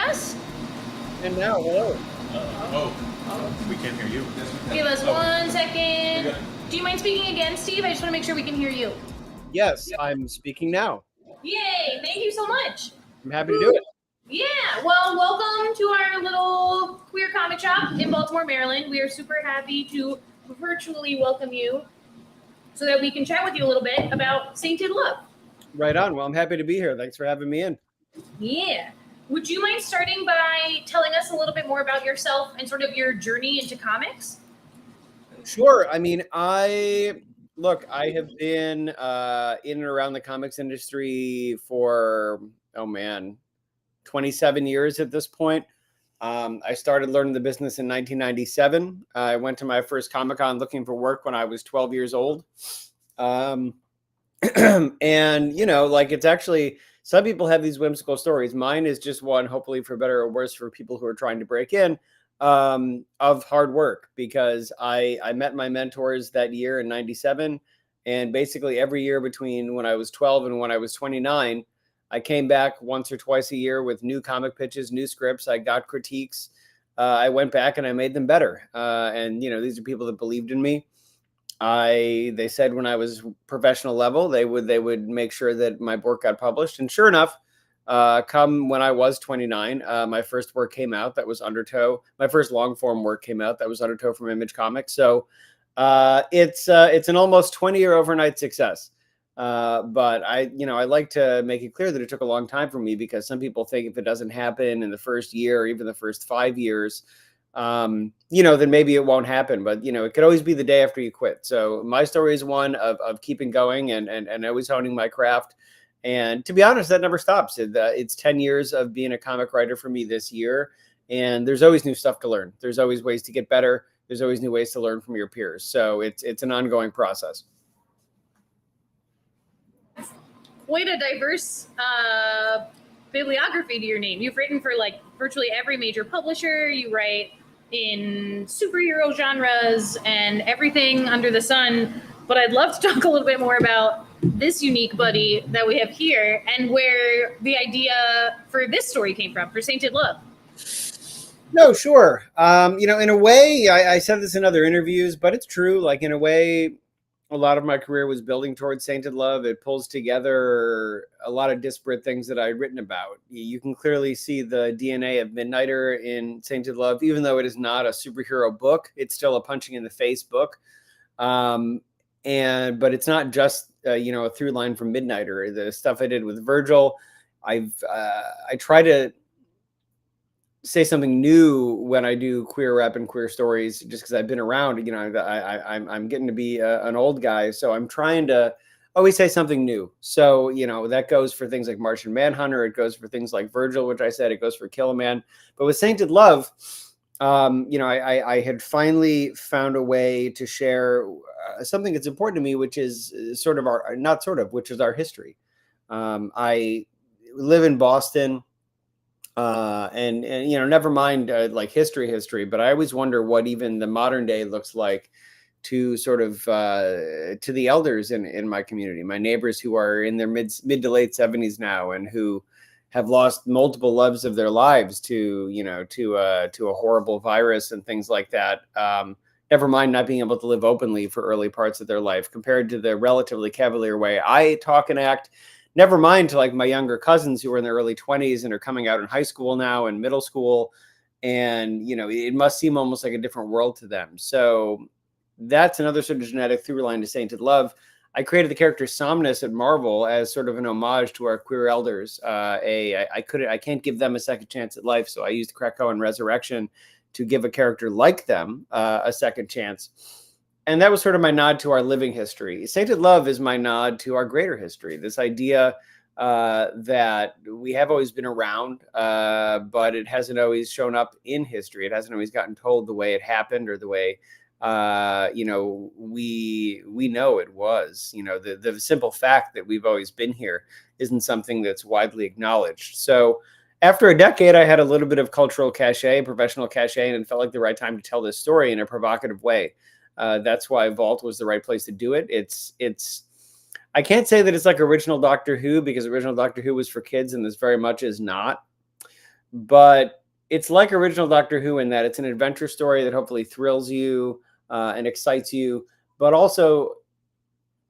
us? And now, hello. We can't hear you. Give us 1 second. Do you mind speaking again, Steve? I just want to make sure we can hear you. Yes, I'm speaking now. Yay! Thank you so much. I'm happy to do it. Yeah, well, welcome to our little queer comic shop in Baltimore, Maryland. We are super happy to virtually welcome you so that we can chat with you a little bit about Sainted Love. Right on. Well, I'm happy to be here. Thanks for having me in. Yeah. Would you mind starting by telling us a little bit more about yourself and sort of your journey into comics? Sure. I mean, I have been in and around the comics industry for, 27 years at this point. I started learning the business in 1997. I went to my first Comic-Con looking for work when I was 12 years old. And, it's actually, some people have these whimsical stories. Mine is just one, hopefully for better or worse, for people who are trying to break in, of hard work, because I met my mentors that year in 97. And basically every year between when I was 12 and when I was 29, I came back once or twice a year with new comic pitches, new scripts. I got critiques. I went back and I made them better. These are people that believed in me. They said when I was professional level, they would make sure that my work got published. And sure enough, come when I was 29, my first work came out. That was Undertow. My first long form work came out. That was Undertow from Image Comics. So it's an almost 20-year overnight success. But I like to make it clear that it took a long time for me, because some people think if it doesn't happen in the first year or even the first 5 years, then maybe it won't happen. But, it could always be the day after you quit. So my story is one of keeping going and always honing my craft. And to be honest, that never stops. It's 10 years of being a comic writer for me this year. And there's always new stuff to learn. There's always ways to get better. There's always new ways to learn from your peers. So it's an ongoing process. Quite a diverse bibliography to your name. You've written for like virtually every major publisher. You write in superhero genres and everything under the sun. But I'd love to talk a little bit more about this unique buddy that we have here and where the idea for this story came from, for Sainted Love. No, sure. In a way, I said this in other interviews, but it's true. Like, in a way, a lot of my career was building towards Sainted Love. It pulls together a lot of disparate things that I'd written about. You can clearly see the DNA of Midnighter in Sainted Love, even though it is not a superhero book. It's still a punching in the face book. But it's not just a through line from Midnighter. The stuff I did with Virgil, I try to say something new when I do queer rep and queer stories, just because I've been around. I'm getting to be an old guy, so I'm trying to always say something new. So that goes for things like Martian Manhunter. It goes for things like Virgil, which I said. It goes for Kill a Man. But with Sainted Love, I had finally found a way to share something that's important to me, which is which is our history. I live in Boston. And never mind like history, but I always wonder what even the modern day looks like to sort of to the elders in my community, my neighbors who are in their mid to late 70s now and who have lost multiple loves of their lives to a horrible virus and things like that. Never mind not being able to live openly for early parts of their life, compared to the relatively cavalier way I talk and act. Never mind to like my younger cousins who are in their early 20s and are coming out in high school now and middle school. And, it must seem almost like a different world to them. So that's another sort of genetic through line to Sainted Love. I created the character Somnus at Marvel as sort of an homage to our queer elders. I can't give them a second chance at life. So I used Krakoan Resurrection to give a character like them a second chance. And that was sort of my nod to our living history. Sainted Love is my nod to our greater history. This idea that we have always been around, but it hasn't always shown up in history. It hasn't always gotten told the way it happened or the way, we know it was. The simple fact that we've always been here isn't something that's widely acknowledged. So after a decade, I had a little bit of cultural cachet, professional cachet, and it felt like the right time to tell this story in a provocative way. That's why Vault was the right place to do it. I can't say that it's like original Doctor Who, because original Doctor Who was for kids and this very much is not. but it's like original Doctor Who in that it's an adventure story that hopefully thrills you and excites you, but also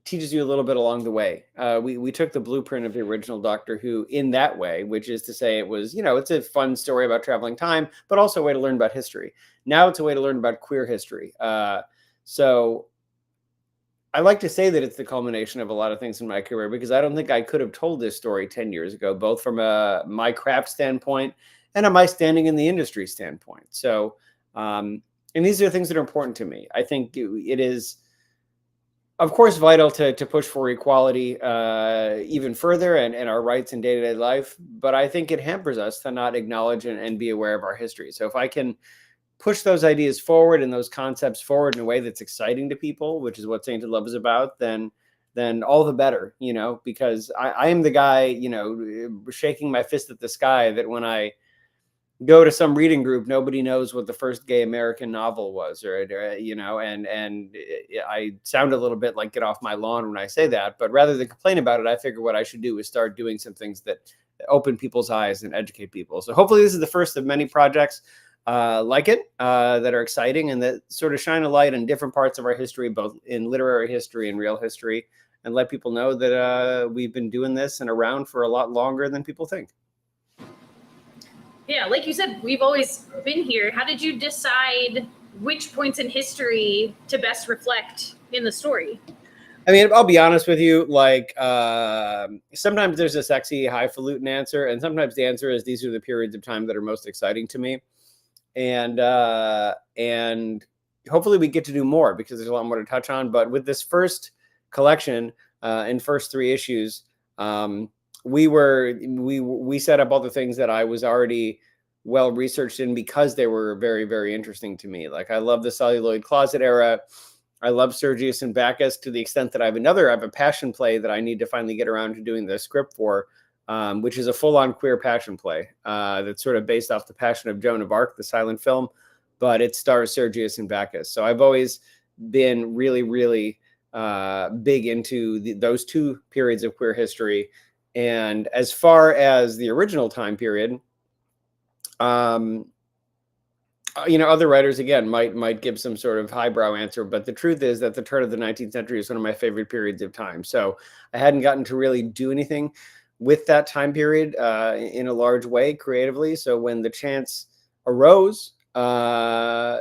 teaches you a little bit along the way. We took the blueprint of the original Doctor Who in that way, which is to say it was, it's a fun story about traveling time, but also a way to learn about history. Now it's a way to learn about queer history. So I like to say that it's the culmination of a lot of things in my career, because I don't think I could have told this story 10 years ago, both from my craft standpoint and a my standing in the industry standpoint. So, and these are things that are important to me. I think it is, of course, vital to push for equality even further and our rights in day-to-day life. But I think it hampers us to not acknowledge and be aware of our history. So if I can push those ideas forward and those concepts forward in a way that's exciting to people, which is what Sainted Love is about, then all the better, because I am the guy, shaking my fist at the sky that when I go to some reading group, nobody knows what the first gay American novel was, or and I sound a little bit like get off my lawn when I say that, but rather than complain about it, I figure what I should do is start doing some things that open people's eyes and educate people. So hopefully this is the first of many projects like it that are exciting and that sort of shine a light on different parts of our history, both in literary history and real history, and let people know that we've been doing this and around for a lot longer than people think. Yeah, like you said, we've always been here. How did you decide which points in history to best reflect in the story? I mean, I'll be honest with you, like sometimes there's a sexy highfalutin answer, and sometimes the answer is these are the periods of time that are most exciting to me. And hopefully we get to do more, because there's a lot more to touch on. But with this first collection and first 3 issues, we set up all the things that I was already well researched in, because they were very, very interesting to me. Like I love the celluloid closet era. I love Sergius and Bacchus to the extent that I have a passion play that I need to finally get around to doing the script for, which is a full-on queer passion play that's sort of based off the Passion of Joan of Arc, the silent film, but it stars Sergius and Bacchus. So I've always been really, really big into those 2 periods of queer history. And as far as the original time period, other writers again might give some sort of highbrow answer, but the truth is that the turn of the 19th century is one of my favorite periods of time. So I hadn't gotten to really do anything with that time period in a large way creatively. So when the chance arose, I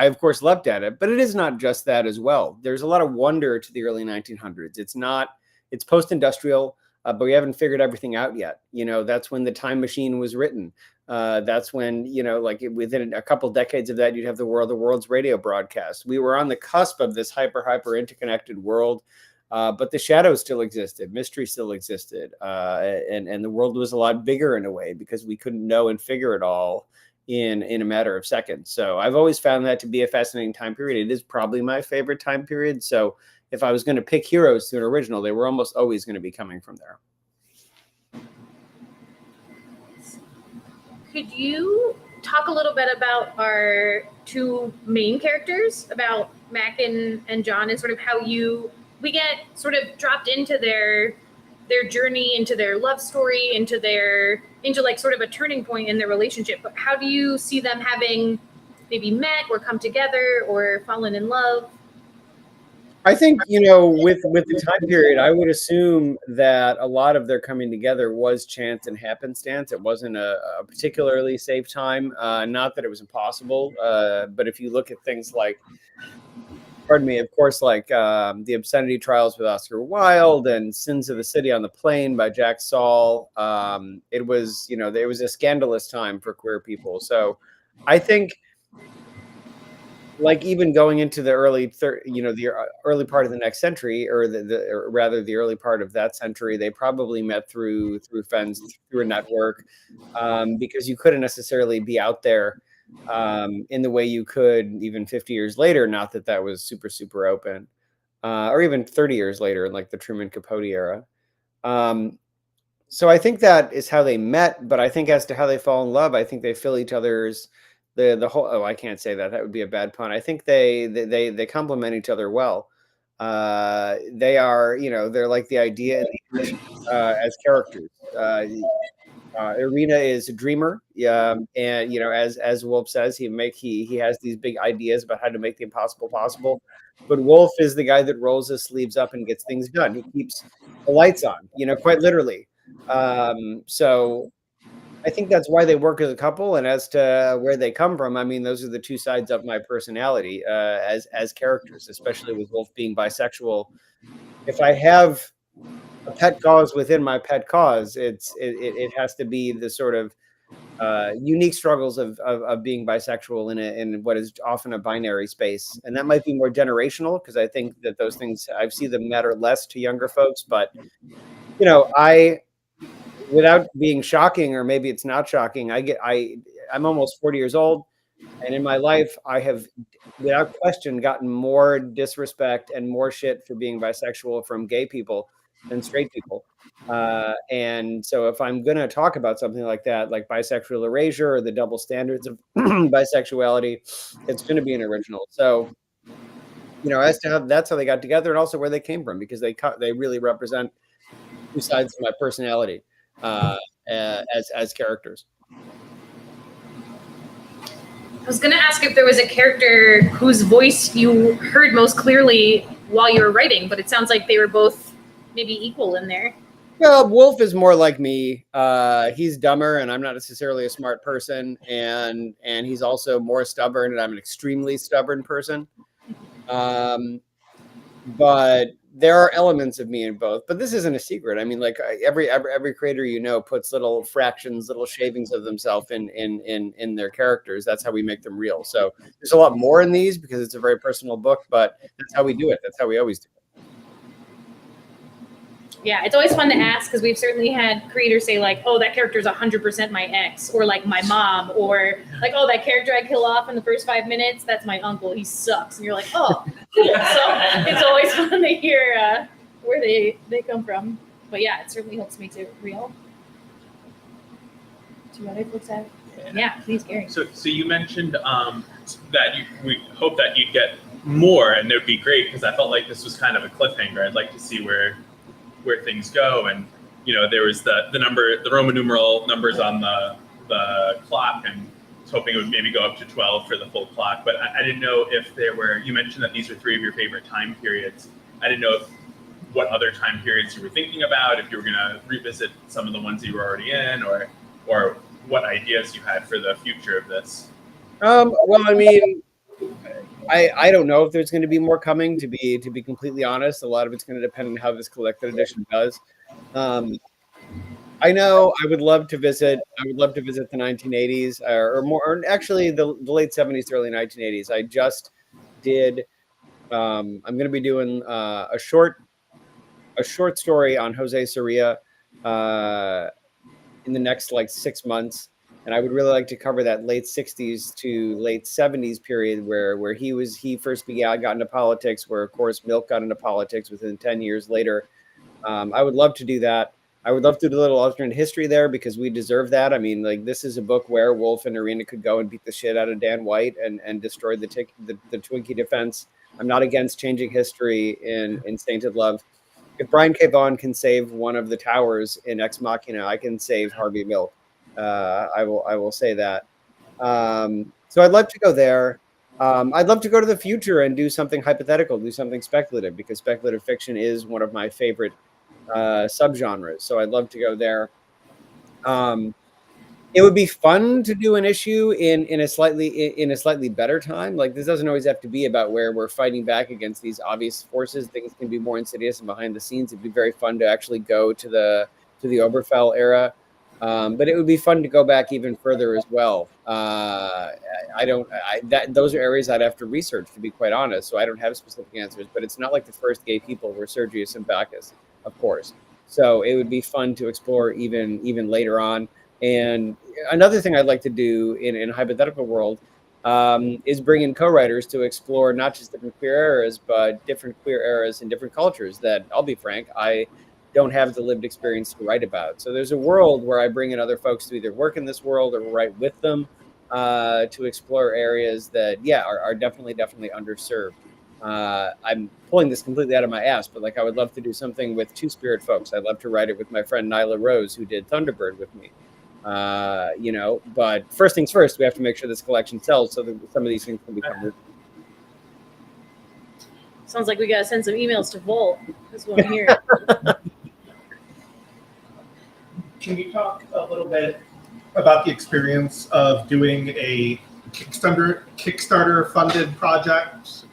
of course leapt at it. But it is not just that as well. There's a lot of wonder to the early 1900s. It's post-industrial. But we haven't figured everything out yet. That's when the Time Machine was written. That's when, within a couple decades of that, you'd have the World's radio broadcast. We were on the cusp of this hyper interconnected world, but the shadows still existed. Mystery still existed. And the world was a lot bigger in a way, because we couldn't know and figure it all in a matter of seconds. So I've always found that to be a fascinating time period. It is probably my favorite time period. So if I was going to pick heroes to an original, they were almost always going to be coming from there. Could you talk a little bit about our 2 main characters, about Mac and John, and sort of how we get sort of dropped into their journey, into their love story, into like sort of a turning point in their relationship? But how do you see them having maybe met or come together or fallen in love? I think, with the time period, I would assume that a lot of their coming together was chance and happenstance. It wasn't a particularly safe time. Not that it was impossible, but if you look at things like, of course, like the Obscenity Trials with Oscar Wilde and Sins of the City on the Plain by Jack Saul, it was a scandalous time for queer people. So I think, like, even going into the early part of the next century, or or rather the early part of that century, they probably met through friends, through a network, because you couldn't necessarily be out there in the way you could even 50 years later. Not that was super, super open, or even 30 years later in like the Truman Capote era. So I think that is how they met. But I think as to how they fall in love, I think they fill each other's the whole. I can't say that. That would be a bad pun. I think they complement each other well. They are, they're like the idea as characters. Irina is a dreamer, and as Wolf says, he has these big ideas about how to make the impossible possible. But Wolf is the guy that rolls his sleeves up and gets things done. He keeps the lights on, quite literally. So I think that's why they work as a couple. And as to where they come from, I mean, those are the two sides of my personality as characters, especially with Wolf being bisexual. If I have a pet cause within my pet cause, it has to be the sort of unique struggles of being bisexual in what is often a binary space. And that might be more generational, because I think that those things, I see them matter less to younger folks. But without being shocking, or maybe it's not shocking, I'm almost 40 years old, and in my life I have without question gotten more disrespect and more shit for being bisexual from gay people than straight people. And so if I'm going to talk about something like that, like bisexual erasure or the double standards of bisexuality, it's going to be an original. So, as to that's how they got together, and also where they came from, because they really represent two sides of my personality as characters. I was going to ask if there was a character whose voice you heard most clearly while you were writing, but it sounds like they were both maybe equal in there. Well, Wolf is more like me. He's dumber, and I'm not necessarily a smart person, and he's also more stubborn, and I'm an extremely stubborn person. But there are elements of me in both. But this isn't a secret. I mean, like every creator puts little fractions, little shavings of themselves in their characters. That's how we make them real. So there's a lot more in these because it's a very personal book, but that's how we do it. That's how we always do it. Yeah, it's always fun to ask, because we've certainly had creators say like, oh, that character is 100% my ex, or like my mom, or like, oh, that character I kill off in the first 5 minutes, that's my uncle, he sucks. And you're like, oh, cool. So it's always fun to hear where they come from. But yeah, it certainly helps make it real. Do you want to look at? Yeah, please, Gary. So you mentioned that we hope that you'd get more, and it would be great, because I felt like this was kind of a cliffhanger. I'd like to see where things go, and there was the Roman numeral numbers on the clock, and I was hoping it would maybe go up to 12 for the full clock. But I didn't know if there were. You mentioned that these are 3 of your favorite time periods. I didn't know what other time periods you were thinking about, if you were going to revisit some of the ones that you were already in, or what ideas you had for the future of this. Well, I mean, I don't know if there's going to be more coming. To be completely honest, a lot of it's going to depend on how this collected edition does. I know I would love to visit. the 1980s, or more, or actually the late 70s, early 1980s. I just did. I'm going to be doing a short story on Jose Sarria in the next 6 months. And I would really like to cover that late 60s to late 70s period where he first got into politics, where, of course, Milk got into politics within 10 years later. I would love to do that. I would love to do a little alternate history there, because we deserve that. I mean, this is a book where Wolf and Irina could go and beat the shit out of Dan White and destroy the Twinkie defense. I'm not against changing history in Sainted Love. If Brian K. Vaughan can save one of the towers in Ex Machina, I can save Harvey Milk. I will say that. So I'd love to go there. I'd love to go to the future and do something hypothetical, do something speculative, because speculative fiction is one of my favorite subgenres. So I'd love to go there. It would be fun to do an issue in a slightly better time. Like, this doesn't always have to be about where we're fighting back against these obvious forces. Things can be more insidious and behind the scenes. It'd be very fun to actually go to the Oberfell era. But it would be fun to go back even further as well. Those are areas I'd have to research, to be quite honest. So I don't have specific answers, but it's not like the first gay people were Sergius and Bacchus, of course. So it would be fun to explore even later on. And another thing I'd like to do in a hypothetical world is bring in co-writers to explore not just different queer eras, but different queer eras in different cultures that, I'll be frank, I don't have the lived experience to write about. So there's a world where I bring in other folks to either work in this world or write with them to explore areas that, are definitely underserved. I'm pulling this completely out of my ass, but I would love to do something with Two Spirit folks. I'd love to write it with my friend Nyla Rose, who did Thunderbird with me. But first things first, we have to make sure this collection sells so that some of these things can become. Sounds like we gotta send some emails to Volt. That's what I'm hearing. Can you talk a little bit about the experience of doing a Kickstarter funded project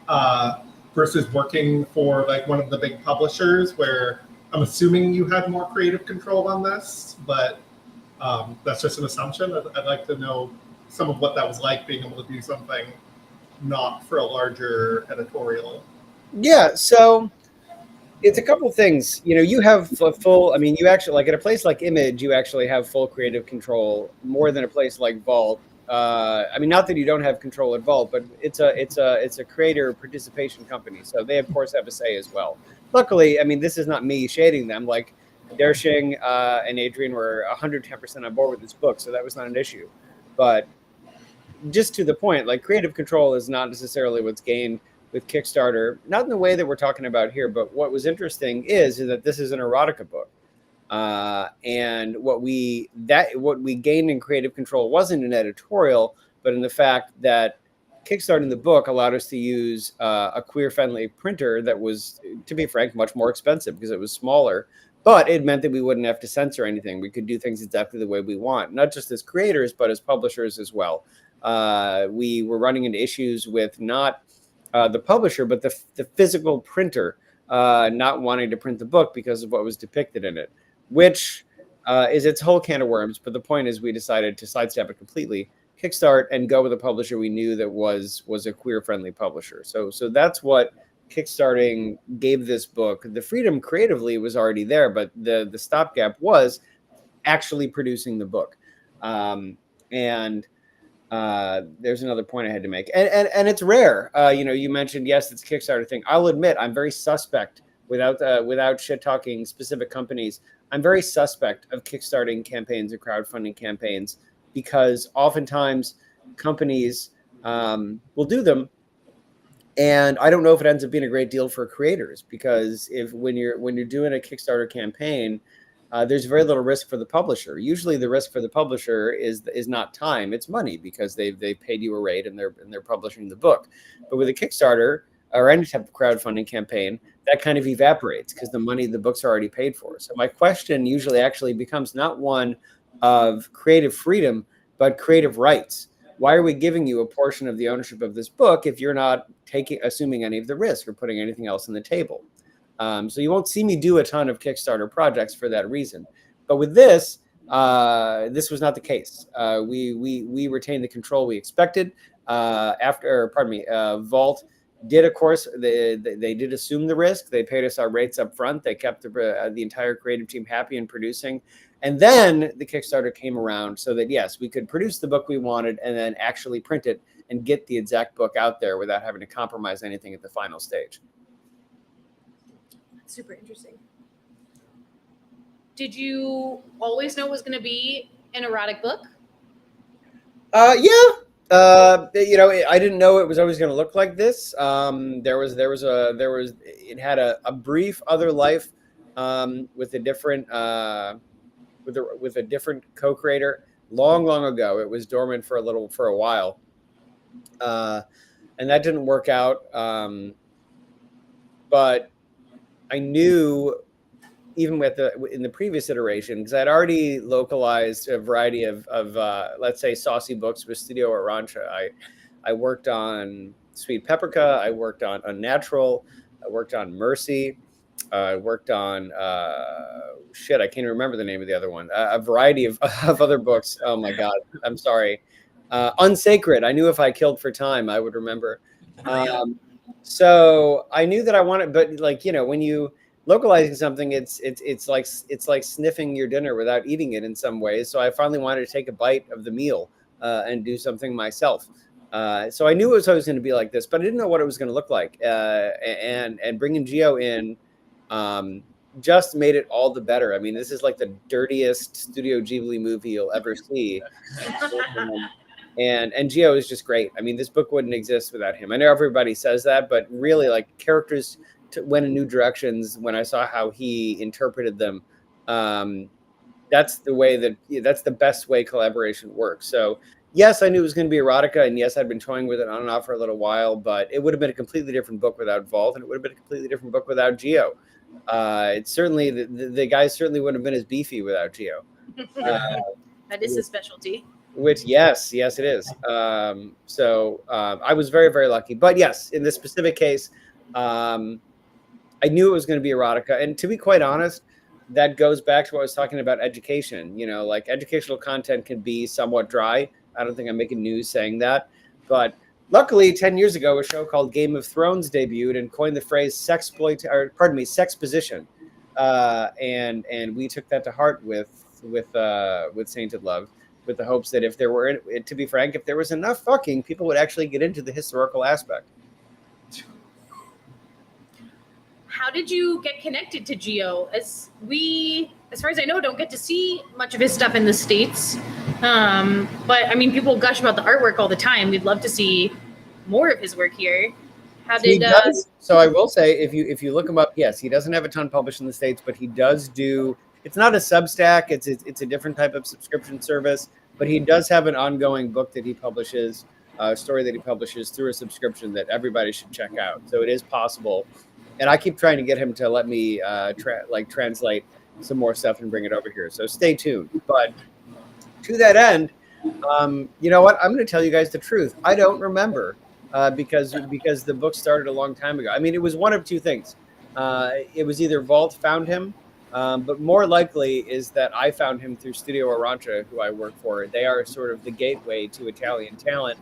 versus working for like one of the big publishers, where I'm assuming you had more creative control on this, but that's just an assumption. I'd like to know some of what that was like, being able to do something not for a larger editorial. Yeah, so it's a couple things. You have full. I mean, you actually, like at a place like Image, you actually have full creative control more than a place like Vault. I mean, not that you don't have control at Vault, but it's a creator participation company, so they of course have a say as well. Luckily, I mean, this is not me shading them. Like Dershing and Adrian were 110% on board with this book, so that was not an issue. But just to the point, like creative control is not necessarily what's gained with Kickstarter, not in the way that we're talking about here, but what was interesting is that this is an erotica book. And what we gained in creative control wasn't an editorial, but in the fact that kickstarting the book allowed us to use a queer-friendly printer that was, to be frank, much more expensive because it was smaller, but it meant that we wouldn't have to censor anything. We could do things exactly the way we want, not just as creators, but as publishers as well. We were running into issues with not the publisher, but the physical printer not wanting to print the book because of what was depicted in it, which is its whole can of worms. But the point is, we decided to sidestep it completely, kickstart, and go with a publisher we knew that was a queer-friendly publisher. So that's what kickstarting gave this book. The freedom creatively was already there, but the stopgap was actually producing the book. There's another point I had to make, and it's rare. You mentioned, yes, it's a Kickstarter thing. I'll admit I'm very suspect, without shit talking specific companies. I'm very suspect of kickstarting campaigns or crowdfunding campaigns, because oftentimes companies will do them, and I don't know if it ends up being a great deal for creators, because when you're doing a Kickstarter campaign, there's very little risk for the publisher. Usually the risk for the publisher is not time, it's money, because they've paid you a rate and they're publishing the book. But with a Kickstarter or any type of crowdfunding campaign, that kind of evaporates because the books are already paid for. So my question usually actually becomes not one of creative freedom, but creative rights. Why are we giving you a portion of the ownership of this book if you're not assuming any of the risk or putting anything else on the table? So you won't see me do a ton of Kickstarter projects for that reason. But with this was not the case. We retained the control we expected. Vault did, of course, they did assume the risk. They paid us our rates up front. They kept the entire creative team happy and producing. And then the Kickstarter came around so that, yes, we could produce the book we wanted and then actually print it and get the exact book out there without having to compromise anything at the final stage. Super interesting. Did you always know it was going to be an erotic book? Yeah. I didn't know it was always going to look like this. It had a brief other life with a different co-creator long ago. It was dormant for a while, and that didn't work out. But I knew, even in the previous iteration, because I'd already localized a variety of let's say, saucy books with Studio Arancha. I worked on Sweet Paprika. I worked on Unnatural. I worked on Mercy. I worked on I can't even remember the name of the other one. A variety of other books. Oh my God, I'm sorry. Unsacred. I knew if I killed for time, I would remember. So I knew that I wanted, but when you localizing something, it's like sniffing your dinner without eating it in some ways. So I finally wanted to take a bite of the meal and do something myself. So I knew it was always going to be like this, but I didn't know what it was going to look like. And bringing Geo in just made it all the better. I mean, this is like the dirtiest Studio Ghibli movie you'll ever see. And Geo is just great. I mean, this book wouldn't exist without him. I know everybody says that, but really, like, characters went in new directions when I saw how he interpreted them. that's the best way collaboration works. So yes, I knew it was going to be erotica, and yes, I'd been toying with it on and off for a little while, but it would have been a completely different book without Vault, and it would have been a completely different book without Geo. It's certainly the guys certainly wouldn't have been as beefy without Geo. That is his specialty. Which yes, it is. I was very, very lucky. But yes, in this specific case, I knew it was going to be erotica, and to be quite honest, that goes back to what I was talking about education. You know, like educational content can be somewhat dry. I don't think I'm making news saying that, but luckily, 10 years ago, a show called Game of Thrones debuted and coined the phrase sexposition, and we took that to heart with Sainted Love, with the hopes that if there were, to be frank, if there was enough fucking, people would actually get into the historical aspect. How did you get connected to Geo? As far as I know, don't get to see much of his stuff in the States. But I mean, people gush about the artwork all the time. We'd love to see more of his work here. How did? So I will say, if you look him up, yes, he doesn't have a ton published in the States, but he does do. It's not a Substack. It's a different type of subscription service, but he does have an ongoing book that he publishes, a story that he publishes through a subscription that everybody should check out. So it is possible, and I keep trying to get him to let me translate some more stuff and bring it over here. So stay tuned. But to that end, you know what? I'm going to tell you guys the truth. I don't remember because the book started a long time ago. I mean, it was one of two things. It was either Vault found him, but more likely is that I found him through Studio Arancia, who I work for. They are sort of the gateway to Italian talent.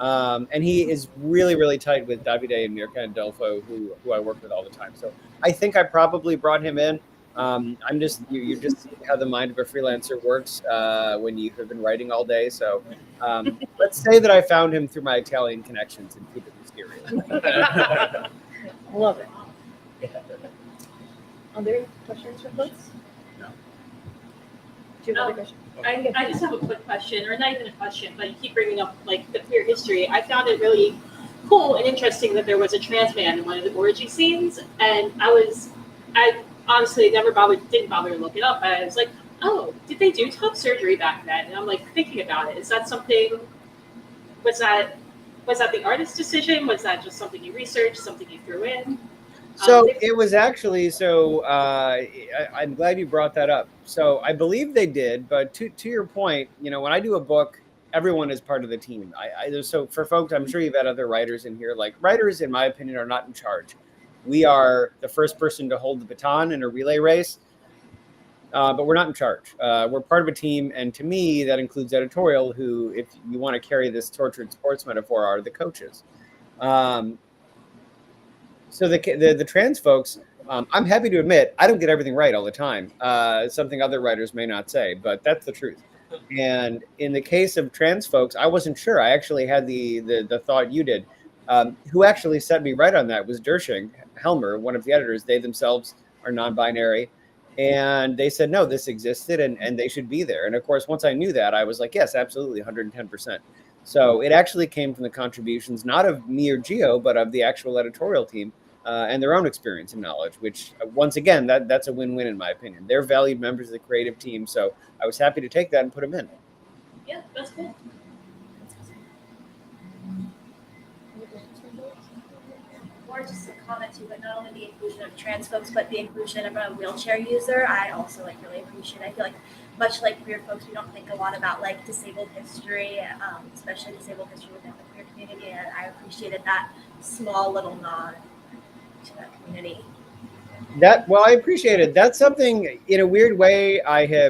And he is really, really tight with Davide and Mirka and Delfo, who I work with all the time. So I think I probably brought him in. You just see how the mind of a freelancer works when you have been writing all day. So let's say that I found him through my Italian connections and keep it mysterious. Love it. Other questions for folks? No. Do you have other questions? I just have a quick question, or not even a question, but you keep bringing up like the queer history. I found it really cool and interesting that there was a trans man in one of the orgy scenes, and I honestly didn't bother to look it up. I was like, oh, did they do top surgery back then? And I'm like thinking about it. Is that something? Was that the artist's decision? Was that just something you researched, something you threw in? So it was actually, I'm glad you brought that up. So I believe they did, but to your point, you know, when I do a book, everyone is part of the team. So for folks, I'm sure you've had other writers in here, like writers, in my opinion, are not in charge. We are the first person to hold the baton in a relay race, but we're not in charge. We're part of a team, and to me, that includes editorial, who, if you want to carry this tortured sports metaphor, are the coaches. So the trans folks, I'm happy to admit, I don't get everything right all the time. Something other writers may not say, but that's the truth. And in the case of trans folks, I wasn't sure. I actually had the thought you did. Who actually set me right on that was Dershing Helmer, one of the editors. They themselves are non-binary. And they said, no, this existed and they should be there. And of course, once I knew that, I was like, yes, absolutely, 110%. So it actually came from the contributions, not of me or Geo, but of the actual editorial team. And their own experience and knowledge, which once again, that's a win-win in my opinion. They're valued members of the creative team, so I was happy to take that and put them in. Yeah, that's cool. Or just a comment too, but not only the inclusion of trans folks, but the inclusion of a wheelchair user, I also really appreciate. I feel like much like queer folks, we don't think a lot about disabled history, especially disabled history within the queer community, and I appreciated that small little nod to that community. I appreciate it. That's something in a weird way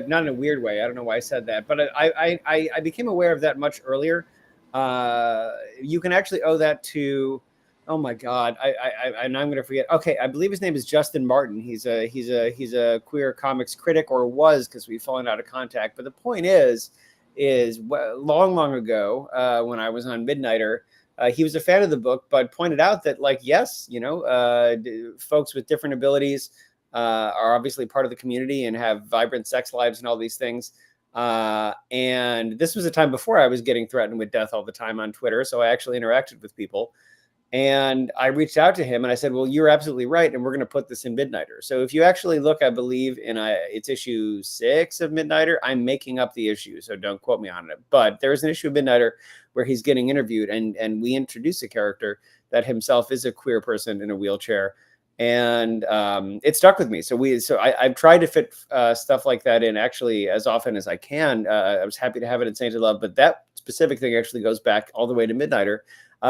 not in a weird way, I don't know why I said that, but I became aware of that much earlier. You can actually owe that to, oh my God, I'm going to forget. Okay, I believe his name is Justin Martin. He's a queer comics critic, or was, because we've fallen out of contact. But the point is long ago, when I was on Midnighter, he was a fan of the book, but pointed out that, yes, folks with different abilities are obviously part of the community and have vibrant sex lives and all these things. And this was a time before I was getting threatened with death all the time on Twitter, so I actually interacted with people. And I reached out to him and I said, well, you're absolutely right. And we're going to put this in Midnighter. So if you actually look, I believe it's issue 6 of Midnighter. I'm making up the issue, so don't quote me on it. But there's an issue of Midnighter where he's getting interviewed and we introduce a character that himself is a queer person in a wheelchair. And it stuck with me. So I've tried to fit stuff like that in actually as often as I can. I was happy to have it in Sainted Love, but that specific thing actually goes back all the way to Midnighter.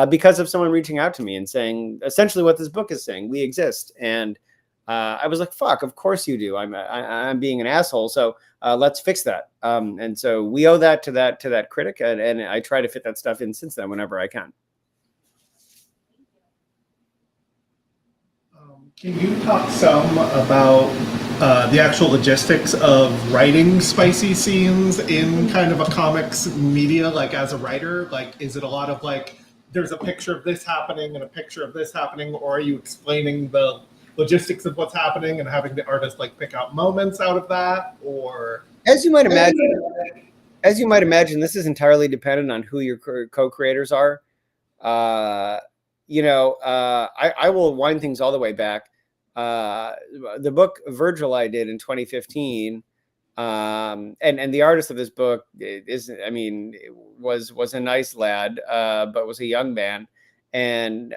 Because of someone reaching out to me and saying essentially what this book is saying, we exist. And I was like, fuck, of course you do. I'm being an asshole. So let's fix that. And so we owe that to that critic. And I try to fit that stuff in since then, whenever I can. Can you talk some about the actual logistics of writing spicy scenes in kind of a comics media, like as a writer? Like, is it a lot of like, there's a picture of this happening and a picture of this happening, or are you explaining the logistics of what's happening and having the artist like pick out moments out of that? Or as you might imagine, this is entirely dependent on who your co-creators are. I will wind things all the way back. The book Virgil I did in 2015. And the artist of this book was a nice lad, but was a young man. And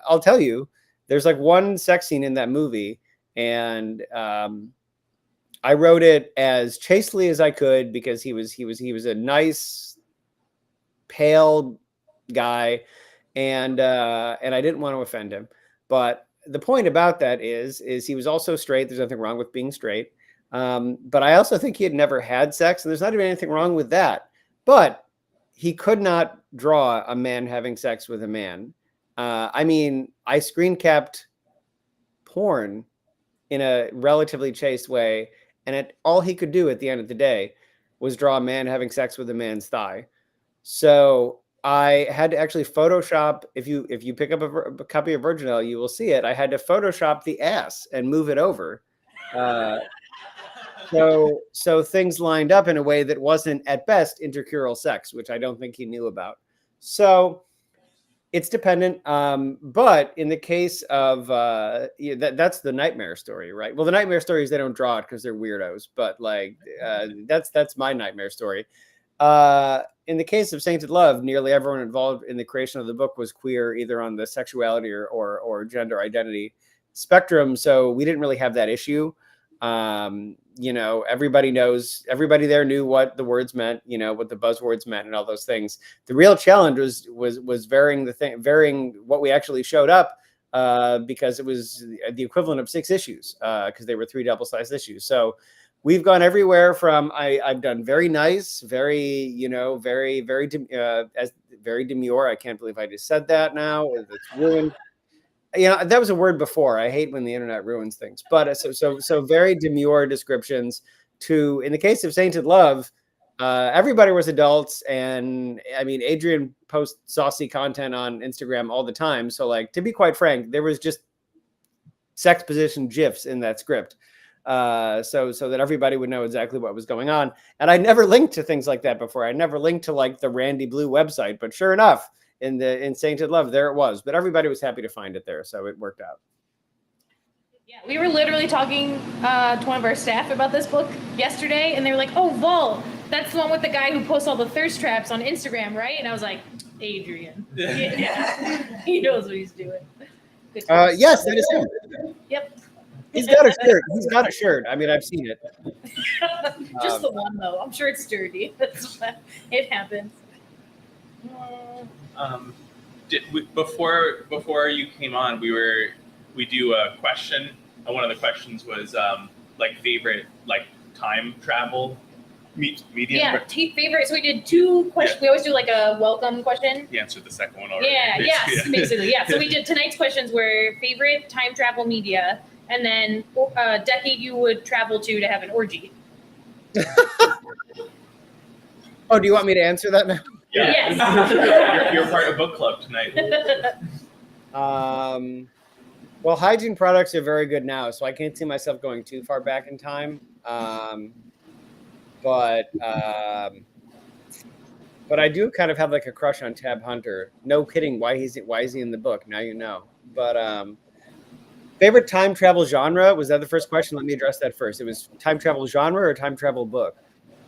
I'll tell you, there's like one sex scene in that movie, and I wrote it as chastely as I could because he was a nice, pale guy, and I didn't want to offend him. But the point about that is he was also straight. There's nothing wrong with being straight. But I also think he had never had sex, and there's not even anything wrong with that. But he could not draw a man having sex with a man. I screen capped porn in a relatively chaste way, and all he could do at the end of the day was draw a man having sex with a man's thigh. So I had to actually Photoshop. If you pick up a copy of Virginal, you will see it. I had to Photoshop the ass and move it over. So things lined up in a way that wasn't at best intercurral sex, which I don't think he knew about. So it's dependent. But in the case of that's the nightmare story, right? Well, the nightmare story is they don't draw it because they're weirdos. But like that's my nightmare story. In the case of Sainted Love, nearly everyone involved in the creation of the book was queer, either on the sexuality or gender identity spectrum. So we didn't really have that issue. Everybody there knew what the words meant, what the buzzwords meant and all those things. The real challenge was varying what we actually showed up, because it was the equivalent of 6 issues, because they were 3 double-sized issues. So we've gone everywhere from I've done very nice, very, very, very, very demure. I can't believe I just said that now. It's ruined. That was a word before. I hate when the internet ruins things. But so very demure descriptions to, in the case of Sainted Love, everybody was adults. And Adrian posts saucy content on Instagram all the time. So like, to be quite frank, there was just sex position GIFs in that script. So that everybody would know exactly what was going on. And I never linked to things like that before. I never linked to like the Randy Blue website, but sure enough, in Sainted Love, there it was. But everybody was happy to find it there, so it worked out. Yeah, we were literally talking to one of our staff about this book yesterday, and they were like, "Oh, Vol, that's the one with the guy who posts all the thirst traps on Instagram, right?" And I was like, "Adrian, yeah. He knows what he's doing." Yes, that is him. Yep. He's got a shirt. I've seen it. Just the one though. I'm sure it's dirty. That's what it happens. Before you came on, we do a question. One of the questions was favorite time travel medium. Yeah, favorite. So we did 2 questions. Yeah. We always do like a welcome question. You answered the second one already. Yeah, basically. Yeah. So we did tonight's questions were favorite time travel media, and then decade you would travel to have an orgy. Oh, do you want me to answer that now? Yeah. Yes. you're part of book club tonight. Well, hygiene products are very good now, so I can't see myself going too far back in time. But But I do kind of have like a crush on Tab Hunter. No kidding. Why is he in the book? Now you know. But favorite time travel genre, was that the first question? Let me address that first. It was time travel genre or time travel book?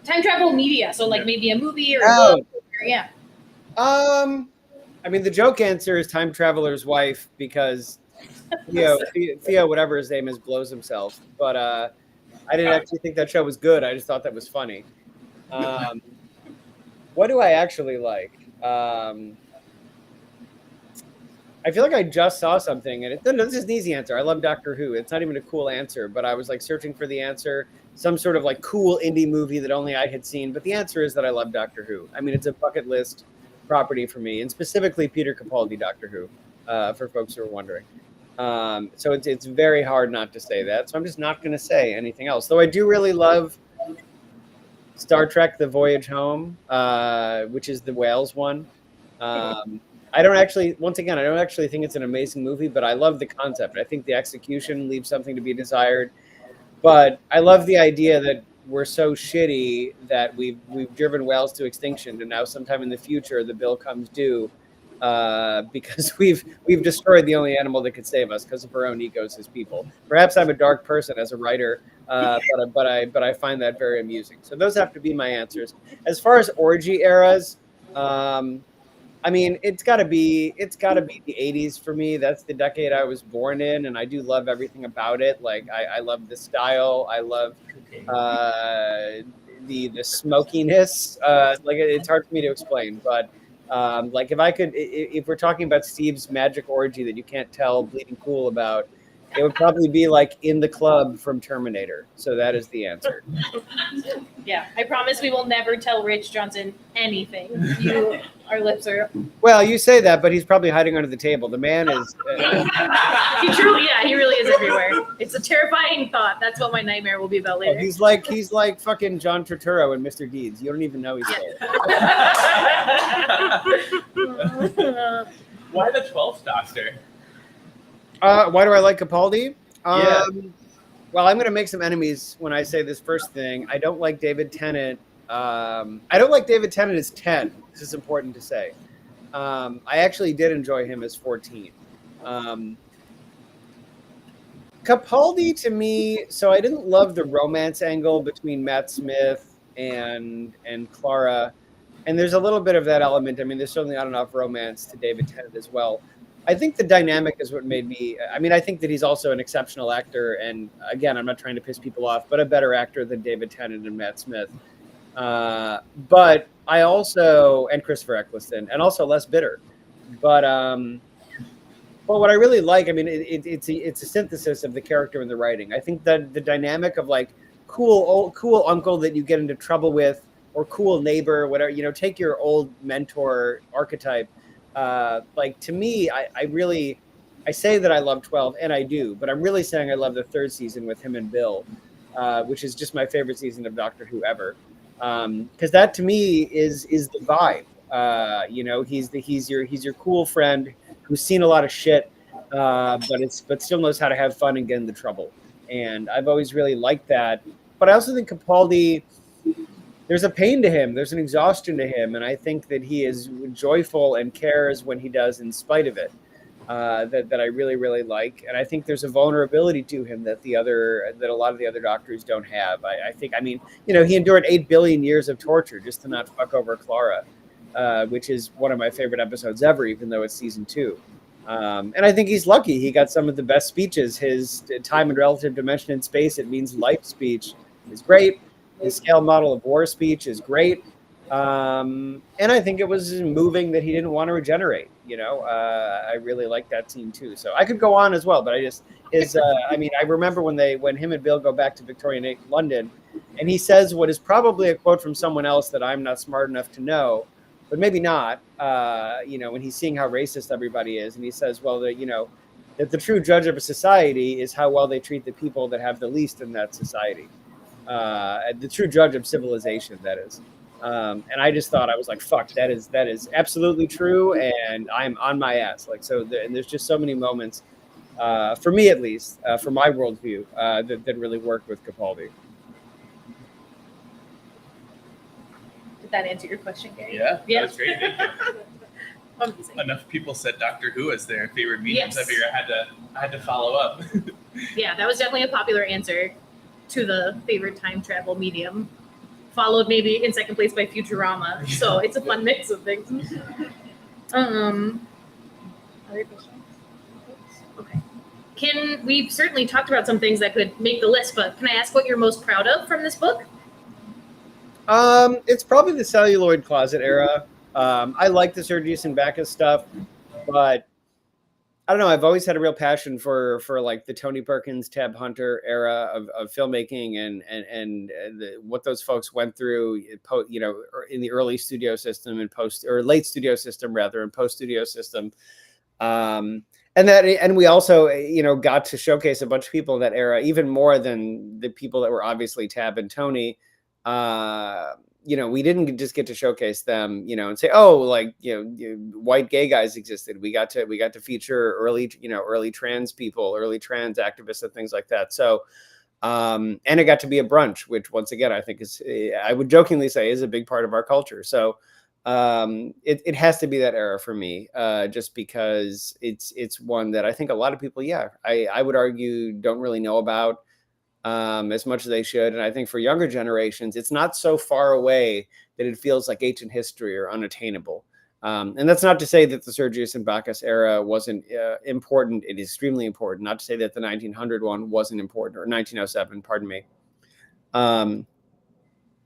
Time travel media, so like maybe a movie or a Oh. book. Or, yeah. I mean, the joke answer is Time Traveler's Wife because Theo, whatever his name is, blows himself. But I didn't actually think that show was good. I just thought that was funny. What do I actually like? I feel like I just saw something, and this is an easy answer. I love Doctor Who. It's not even a cool answer, but I was like searching for the answer, some sort of like cool indie movie that only I had seen. But the answer is that I love Doctor Who. I mean, it's a bucket list property for me, and specifically Peter Capaldi Doctor Who, for folks who are wondering. So it's very hard not to say that. So I'm just not going to say anything else. Though I do really love Star Trek: The Voyage Home, which is the Wales one. I don't actually think it's an amazing movie, but I love the concept. I think the execution leaves something to be desired. But I love the idea that we're so shitty that we've driven whales to extinction, and now sometime in the future the bill comes due because we've destroyed the only animal that could save us because of our own egos as people. Perhaps I'm a dark person as a writer, but I find that very amusing. So those have to be my answers. As far as orgy eras, I mean, it's got to be the 80s for me. That's the decade I was born in, and I do love everything about it. Like I love the style. I love the smokiness. Like it's hard for me to explain, but like if we're talking about Steve's magic orgy that you can't tell Bleeding Cool about, it would probably be like In the Club from Terminator. So that is the answer. Yeah, I promise we will never tell Rich Johnson anything. Our lips are. Well, you say that, but he's probably hiding under the table. The man is. He really is everywhere. It's a terrifying thought. That's what my nightmare will be about later. He's like fucking John Turturro in Mr. Deeds. You don't even know he's there. Why the 12th Doctor? Why do I like Capaldi? Yeah. Well, I'm going to make some enemies when I say this first thing. I don't like David Tennant. I don't like David Tennant as 10. This is important to say. I actually did enjoy him as 14. Capaldi to me, so I didn't love the romance angle between Matt Smith and Clara. And there's a little bit of that element. I mean, there's certainly not enough romance to David Tennant as well. I think the dynamic is what made me. I mean, I think that he's also an exceptional actor, and again, I'm not trying to piss people off, but a better actor than David Tennant and Matt Smith. But I also, and Christopher Eccleston, and also Les Bitter. But what I really like, I mean, it's a synthesis of the character and the writing. I think that the dynamic of like cool uncle that you get into trouble with, or cool neighbor, whatever, take your old mentor archetype. Like to me, I say that I love 12, and I do, but I'm really saying I love the third season with him and Bill, which is just my favorite season of Doctor Who ever. Because that to me is the vibe. He's your cool friend who's seen a lot of shit, but still knows how to have fun and get into trouble. And I've always really liked that. But I also think Capaldi, there's a pain to him, there's an exhaustion to him, and I think that he is joyful and cares when he does in spite of it. That I really, really like. And I think there's a vulnerability to him that a lot of the other doctors don't have. I think, he endured 8 billion years of torture just to not fuck over Clara, which is one of my favorite episodes ever, even though it's season 2. And I think he's lucky. He got some of the best speeches. His time and relative dimension in space, it means life speech is great. His scale model of war speech is great. And I think it was moving that he didn't want to regenerate. I really like that scene too. So I could go on as well, but I remember when him and Bill go back to Victorian London, and he says what is probably a quote from someone else that I'm not smart enough to know, but maybe not. When he's seeing how racist everybody is, and he says, well, that the true judge of a society is how well they treat the people that have the least in that society. The true judge of civilization, that is. And I just thought, I was like, fuck, that is absolutely true, and I'm on my ass. Like, so and there's just so many moments, for me at least, for my worldview, that really worked with Capaldi. Did that answer your question, Gary. Yeah, Yeah. that was great. Thank you. Amazing. Enough people said Doctor Who as their favorite mediums. Yes. I figured I had to follow up. Yeah, that was definitely a popular answer to the favorite time travel medium, followed maybe in second place by Futurama. So it's a fun mix of things. Other questions? Okay. We've certainly talked about some things that could make the list, but can I ask what you're most proud of from this book? It's probably the celluloid closet era. I like the Sergius and Bacchus stuff, but I don't know. I've always had a real passion for like the Tony Perkins, Tab Hunter era of filmmaking and what those folks went through, you know, in the early studio system and late studio system rather, and post studio system. And we also, you know, got to showcase a bunch of people in that era, even more than the people that were obviously Tab and Tony. You know, we didn't just get to showcase them, you know, and say, oh, like, you know, white gay guys existed. We got to feature early trans people, early trans activists and things like that. So, and it got to be a brunch, which once again, I think I would jokingly say is a big part of our culture. So, it has to be that era for me, just because it's one that I think a lot of people, I would argue don't really know about. As much as they should. And I think for younger generations, it's not so far away that it feels like ancient history or unattainable. And that's not to say that the Sergius and Bacchus era wasn't important. It is extremely important. Not to say that the 1900 one wasn't important, or 1907, pardon me.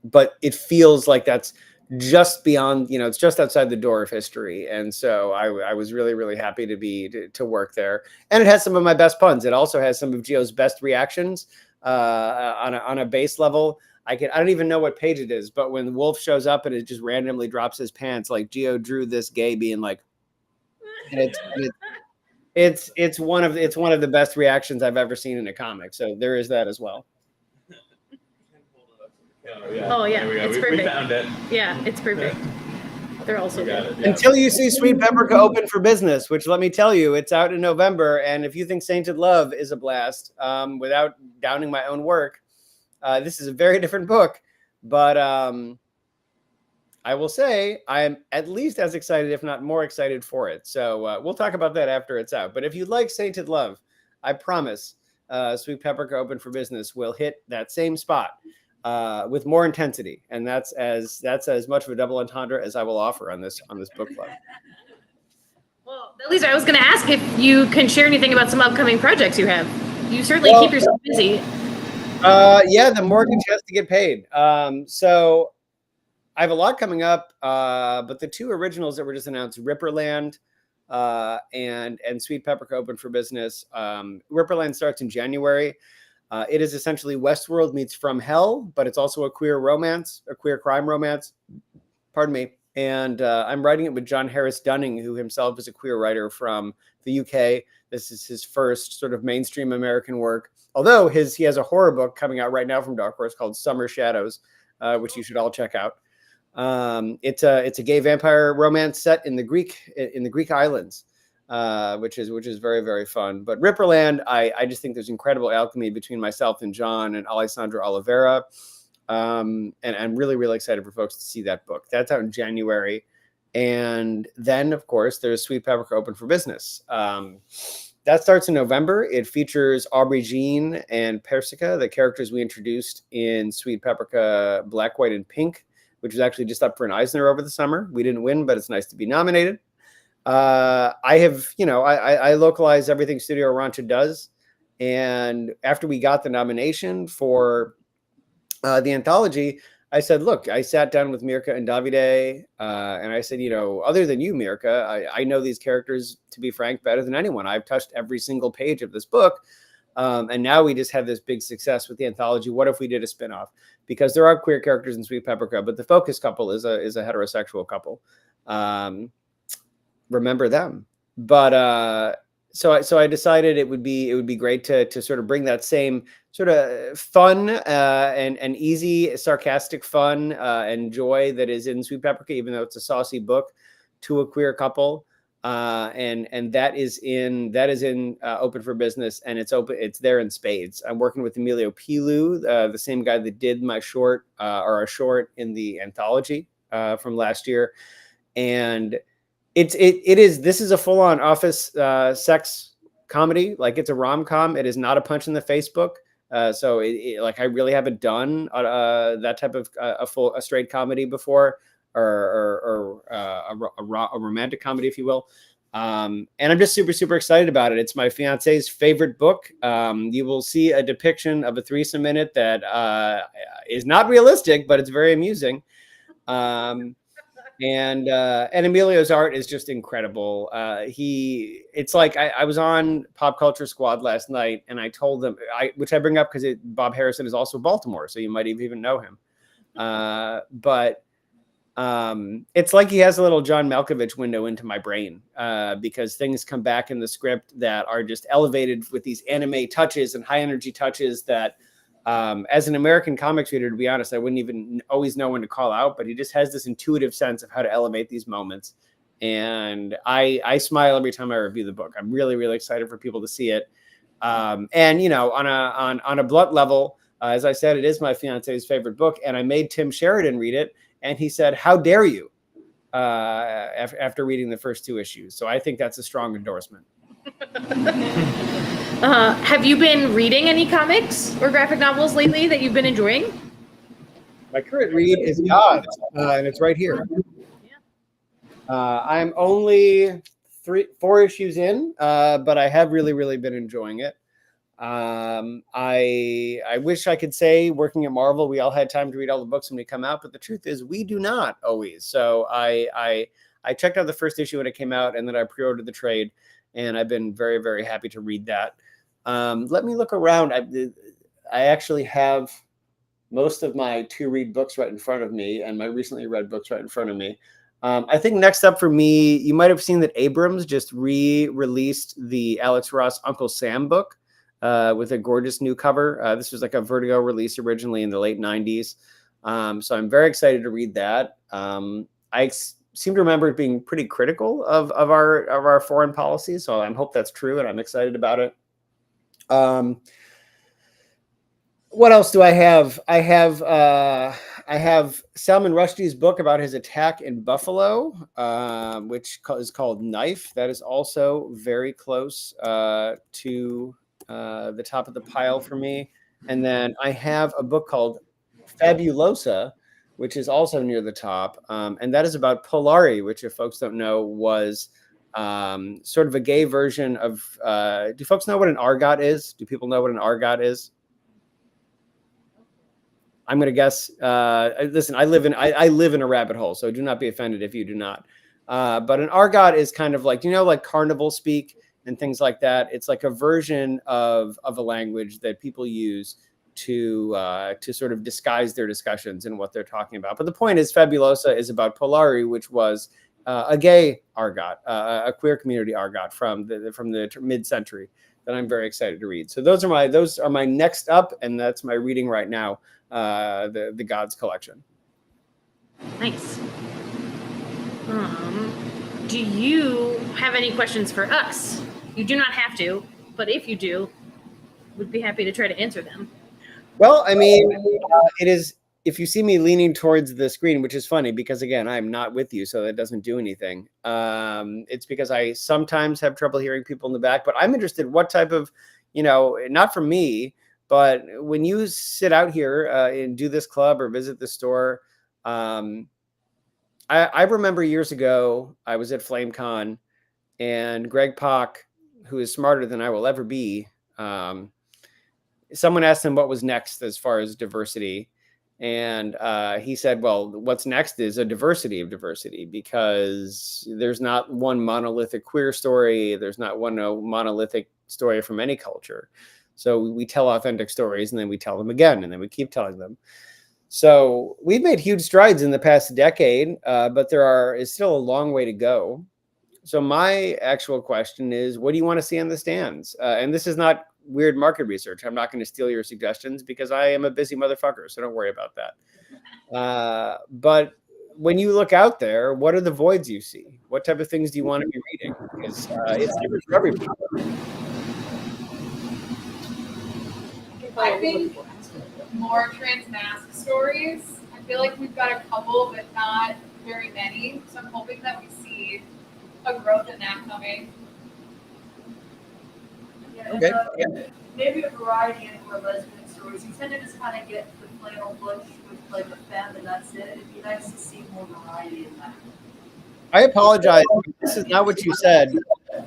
But it feels like that's just beyond, you know, it's just outside the door of history. And so I was really, really happy to work there. And it has some of my best puns. It also has some of Geo's best reactions. On a base level. I don't even know what page it is, but when Wolf shows up and it just randomly drops his pants, like Geo drew this gay being like, and it's one of the best reactions I've ever seen in a comic. So there is that as well. Oh yeah, There we go. it's We perfect. found it. Yeah, it's perfect. They're also We got good. it. Yeah. Until you see Sweet Pepperca open for business, which let me tell you, it's out in November. And if you think Sainted Love is a blast, without downing my own work, this is a very different book. But I will say I am at least as excited, if not more excited for it. So we'll talk about that after it's out. But if you like Sainted Love, I promise Sweet Pepperca open for business will hit that same spot. With more intensity, and that's as much of a double entendre as I will offer on this book club. Well, Lisa, I was going to ask if you can share anything about some upcoming projects you have. You certainly keep yourself busy. Yeah, the mortgage has to get paid. So I have a lot coming up, but the two originals that were just announced, Ripperland and Sweet Pepperca open for business. Ripperland starts in January. It is essentially Westworld meets From Hell, but it's also a queer crime romance. Pardon me. And I'm writing it with John Harris Dunning, who himself is a queer writer from the UK. This is his first sort of mainstream American work. Although he has a horror book coming out right now from Dark Horse called Summer Shadows, which you should all check out. It's a gay vampire romance set in the Greek islands. Which is very, very fun. But Ripperland, I just think there's incredible alchemy between myself and John and Alessandra Oliveira. And I'm really, really excited for folks to see that book. That's out in January. And then, of course, there's Sweet Pepperca open for business. That starts in November. It features Aubrey Jean and Persica, the characters we introduced in Sweet Pepperca Black, White, and Pink, which was actually just up for an Eisner over the summer. We didn't win, but it's nice to be nominated. I localize everything Studio Rancha does. And after we got the nomination for the anthology, I said, look, I sat down with Mirka and Davide, and I said, other than you, Mirka, I know these characters, to be frank, better than anyone. I've touched every single page of this book. And now we just have this big success with the anthology. What if we did a spinoff? Because there are queer characters in Sweet Pepperca, but the focus couple is a heterosexual couple. Remember them. But so I decided it would be great to sort of bring that same sort of fun and easy, sarcastic fun and joy that is in Sweet Pepperca, even though it's a saucy book, to a queer couple. And that is in open for business, and it's there in spades. I'm working with Emilio Pilu, the same guy that did my short or a short in the anthology. from last year, and this is a full-on office sex comedy. Like, it's a rom-com. It is not a punch in the face book. So like, I really haven't done that type of a straight comedy before, or a romantic comedy, if you will. And I'm just super, super excited about it. It's my fiance's favorite book. You will see a depiction of a threesome in it that is not realistic, but it's very amusing. And Emilio's art is just incredible. It's like, I was on Pop Culture Squad last night, and I told them, which I bring up because Bob Harrison is also Baltimore, so you might even know him. But it's like he has a little John Malkovich window into my brain, because things come back in the script that are just elevated with these anime touches and high energy touches that, as an American comics reader, to be honest, I wouldn't even always know when to call out, but he just has this intuitive sense of how to elevate these moments. And I smile every time I review the book. I'm really, really excited for people to see it. And, you know, on a blunt level, as I said, it is my fiance's favorite book, and I made Tim Sheridan read it, and he said, "How dare you?" After reading the first 2 issues. So I think that's a strong endorsement. Have you been reading any comics or graphic novels lately that you've been enjoying? My current read is Gods, and it's right here. I'm only 4 issues in, but I have really, really been enjoying it. I wish I could say, working at Marvel, we all had time to read all the books when they come out, but the truth is we do not always. So I checked out the first issue when it came out, and then I pre-ordered the trade, and I've been very, very happy to read that. Let me look around. I actually have most of my to-read books right in front of me, and my recently read books right in front of me. I think next up for me, you might have seen that Abrams just re-released the Alex Ross Uncle Sam book, with a gorgeous new cover. This was like a Vertigo release originally in the late 90s. So I'm very excited to read that. I seem to remember it being pretty critical of our foreign policy. So I hope that's true, and I'm excited about it. What else do I have? I have Salman Rushdie's book about his attack in Buffalo, which is called Knife. That is also very close to the top of the pile for me. And then I have a book called Fabulosa, which is also near the top. And that is about Polari, which, if folks don't know, was sort of a gay version of, do folks know what an argot is? Do people know what an argot is? I'm going to guess, listen, I live in a rabbit hole, so do not be offended if you do not. But an argot is kind of like, you know, like carnival speak and things like that. It's like a version of a language that people use to sort of disguise their discussions and what they're talking about. But the point is, Fabulosa is about Polari, which was a gay argot, a queer community argot from the mid-century that I'm very excited to read. So those are my next up, and that's my reading right now, the Gods collection. Nice. Do you have any questions for us? You do not have to, but if you do, we'd be happy to try to answer them. Well, I mean, it is, if you see me leaning towards the screen, which is funny because, again, I'm not with you, so that doesn't do anything. It's because I sometimes have trouble hearing people in the back, but I'm interested what type of, you know, not from me, but when you sit out here and do this club or visit the store, I remember years ago, I was at FlameCon, and Greg Pak, who is smarter than I will ever be, someone asked him what was next as far as diversity. And he said, well, what's next is a diversity of diversity, because there's not one monolithic queer story. There's not one monolithic story from any culture. So we tell authentic stories, and then we tell them again, and then we keep telling them. So we've made huge strides in the past decade, but there is still a long way to go. So my actual question is, what do you want to see on the stands? And this is not weird market research. I'm not going to steal your suggestions because I am a busy motherfucker, so don't worry about that. But when you look out there, what are the voids you see? What type of things do you want to be reading? Because it's different for everybody. I think more trans mask stories. I feel like we've got a couple, but not very many. So I'm hoping that we see a growth in that coming. Yeah, Okay, maybe a variety in more lesbian stories. You tend to just kind of get the flannel bush with like a femme and that's it. It'd be nice to see more variety in that. I apologize. This is not what you said,